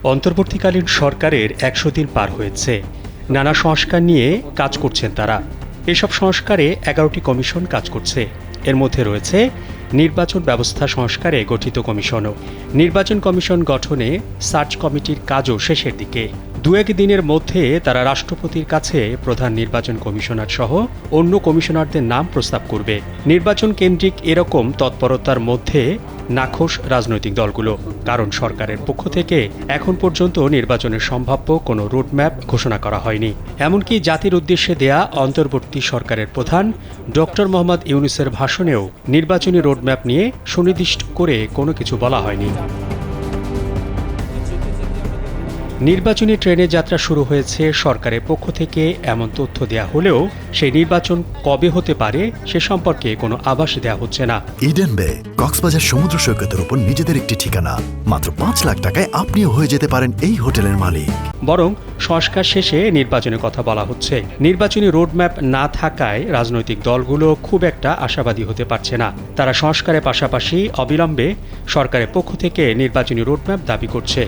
অন্তর্বর্তীকালীন সরকারের ১০০ দিন পার হয়েছে। নানা সংস্কার নিয়ে কাজ করছেন তারা। এসব সংস্কারে ১১টি কমিশন কাজ করছে। এর মধ্যে রয়েছে নির্বাচন ব্যবস্থা সংস্কারে গঠিত কমিশনও। নির্বাচন কমিশন গঠনে সার্চ কমিটির কাজও শেষের দিকে। দু-এক দিনের মধ্যে তারা রাষ্ট্রপতির কাছে প্রধান নির্বাচন কমিশনার সহ অন্য কমিশনারদের নাম প্রস্তাব করবে। নির্বাচন কেন্দ্রিক এরকম তৎপরতার মধ্যে নাখোশ রাজনৈতিক দলগুলো, কারণ সরকারের পক্ষ থেকে এখন পর্যন্ত নির্বাচনের সম্ভাব্য কোনো রোডম্যাপ ঘোষণা করা হয়নি। এমনকি জাতির উদ্দেশ্যে দেয়া অন্তর্বর্তী সরকারের প্রধান ডক্টর মোহাম্মদ ইউনূসের ভাষণেও নির্বাচনী রোডম্যাপ নিয়ে সুনির্দিষ্ট করে কোনো কিছু বলা হয়নি। নির্বাচনী ট্রেনে যাত্রা শুরু হয়েছে সরকারের পক্ষ থেকে এমন তথ্য দেয়া হলেও সেই নির্বাচন কবে হতে পারে সে সম্পর্কে কোনো আভাস দেওয়া হচ্ছে না। ইডেন বে কক্সবাজার সমুদ্র সৈকতের উপর নিজেদের একটি ঠিকানা। মাত্র ৫ লাখ টাকায় আপনিও হয়ে যেতে পারেন এই হোটেলের মালিক। বরং সংস্কার শেষে নির্বাচনের কথা বলা হচ্ছে। নির্বাচনী রোডম্যাপ না থাকায় রাজনৈতিক দলগুলো খুব একটা আশাবাদী হতে পারছে না। তারা সংস্কারের পাশাপাশি অবিলম্বে সরকারের পক্ষ থেকে নির্বাচনী রোডম্যাপ দাবি করছে।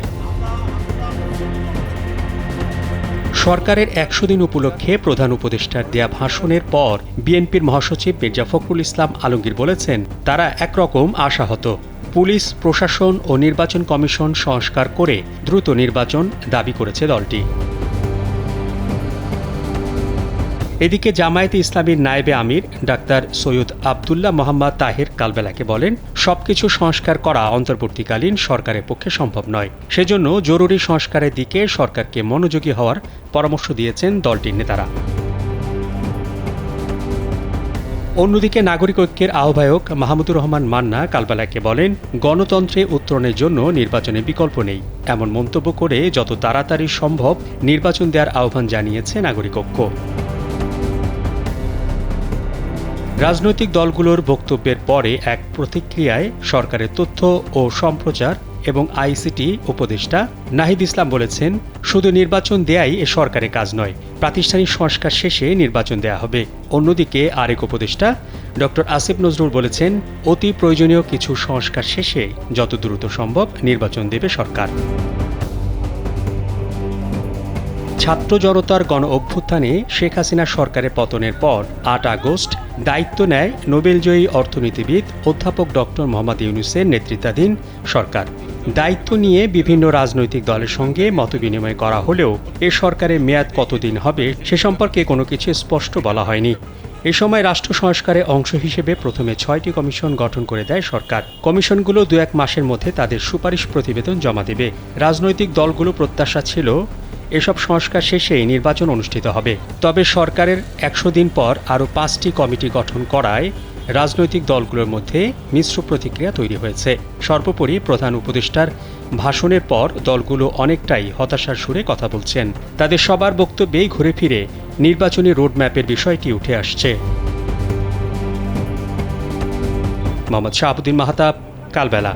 সরকারের ১০০ দিন উপলক্ষে প্রধান উপদেষ্টার দেয়া ভাষণের পর বিএনপির মহাসচিব মির্জা ফখরুল ইসলাম আলমগীর বলেছেন, তারা একরকম আশাহত। পুলিশ, প্রশাসন ও নির্বাচন কমিশন সংস্কার করে দ্রুত নির্বাচন দাবি করেছে দলটি। এদিকে জামায়াতে ইসলামীর নায়েবে আমির ডাক্তার সৈয়দ আবদুল্লাহ মোহাম্মদ তাহের কালবেলাকে বলেন, সবকিছু সংস্কার করা অন্তর্বর্তীকালীন সরকারের পক্ষে সম্ভব নয়। সেজন্য জরুরি সংস্কারের দিকে সরকারকে মনোযোগী হওয়ার পরামর্শ দিয়েছেন দলটির নেতারা। অন্যদিকে নাগরিক ঐক্যের আহ্বায়ক মাহমুদুর রহমান মান্না কালবেলাকে বলেন, গণতন্ত্রে উত্তরণের জন্য নির্বাচনের বিকল্প নেই। এমন মন্তব্য করে যত তাড়াতাড়ি সম্ভব নির্বাচন দেওয়ার আহ্বান জানিয়েছে নাগরিক ঐক্য। রাজনৈতিক দলগুলোর বক্তব্যের পরে এক প্রতিক্রিয়ায় সরকারের তথ্য ও সম্প্রচার এবং আইসিটি উপদেষ্টা নাহিদ ইসলাম বলেছেন, শুধু নির্বাচন দেয়াই এ সরকারের কাজ নয়, প্রাতিষ্ঠানিক সংস্কার শেষে নির্বাচন দেয়া হবে। অন্যদিকে আরেক উপদেষ্টা ডক্টর আসিফ নজরুল বলেছেন, অতি প্রয়োজনীয় কিছু সংস্কার শেষে যত দ্রুত সম্ভব নির্বাচন দেবে সরকার। ছাত্র জনতার গণ অভ্যুত্থানে শেখ হাসিনা সরকারের পতনের পর ৮ আগস্ট দায়িত্ব নেয় নোবেলজয়ী অর্থনীতিবিদ অধ্যাপক ডক্টর মোহাম্মদ ইউনূসের নেতৃত্বাধীন সরকার। দায়িত্ব নিয়ে বিভিন্ন রাজনৈতিক দলের সঙ্গে মতবিনিময় করা হলেও এ সরকারের মেয়াদ কতদিন হবে সে সম্পর্কে কোনো কিছু স্পষ্ট বলা হয়নি। এ সময় রাষ্ট্র সংস্কারের অংশ হিসেবে প্রথমে ৬টি কমিশন গঠন করে দেয় সরকার। কমিশনগুলো ২-১ মাসের মধ্যে তাদের সুপারিশ প্রতিবেদন জমা দেবে। রাজনৈতিক দলগুলো প্রত্যাশা ছিল এসব সংস্কার শেষেই নির্বাচন অনুষ্ঠিত হবে। তবে সরকারের ১০০ দিন পর আরও ৫টি কমিটি গঠন করায় রাজনৈতিক দলগুলোর মধ্যে মিশ্র প্রতিক্রিয়া তৈরি হয়েছে। সর্বোপরি প্রধান উপদেষ্টার ভাষণের পর দলগুলো অনেকটাই হতাশার সুরে কথা বলছেন। তাদের সবার বক্তব্যেই ঘুরে ফিরে নির্বাচনী রোডম্যাপের বিষয়টি উঠে আসছে। মোহাম্মদ শাহাবুদ্দিন মাহতাব, কালবেলা।